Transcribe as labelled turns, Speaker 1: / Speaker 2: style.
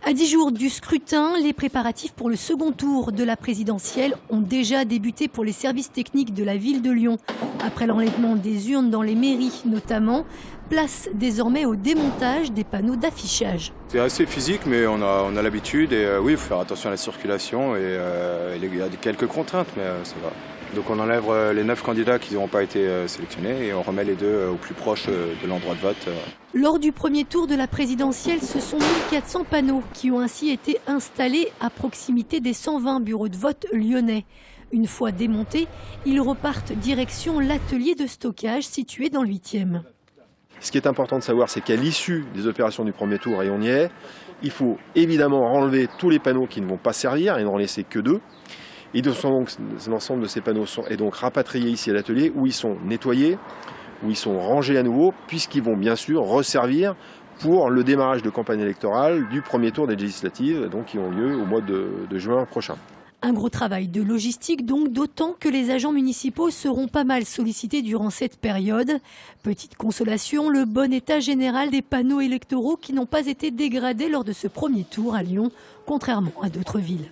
Speaker 1: À 10 jours du scrutin, les préparatifs pour le second tour de la présidentielle ont déjà débuté pour les services techniques de la ville de Lyon. Après l'enlèvement des urnes dans les mairies notamment, place désormais au démontage des panneaux d'affichage.
Speaker 2: C'est assez physique, mais on a l'habitude et oui, il faut faire attention à la circulation et il y a quelques contraintes, mais ça va. Donc on enlève les 9 candidats qui n'auront pas été sélectionnés et on remet les 2 au plus proche de l'endroit de vote.
Speaker 1: Lors du premier tour de la présidentielle, ce sont 1400 panneaux qui ont ainsi été installés à proximité des 120 bureaux de vote lyonnais. Une fois démontés, ils repartent direction l'atelier de stockage situé dans le 8e.
Speaker 3: Ce qui est important de savoir, c'est qu'à l'issue des opérations du premier tour, et on y est, il faut évidemment enlever tous les panneaux qui ne vont pas servir et n'en laisser que 2. Et l'ensemble de ces panneaux est donc rapatrié ici à l'atelier où ils sont nettoyés, où ils sont rangés à nouveau, puisqu'ils vont bien sûr resservir pour le démarrage de campagne électorale du premier tour des législatives, donc qui ont lieu au mois de juin prochain.
Speaker 1: Un gros travail de logistique donc, d'autant que les agents municipaux seront pas mal sollicités durant cette période. Petite consolation, le bon état général des panneaux électoraux qui n'ont pas été dégradés lors de ce premier tour à Lyon, contrairement à d'autres villes.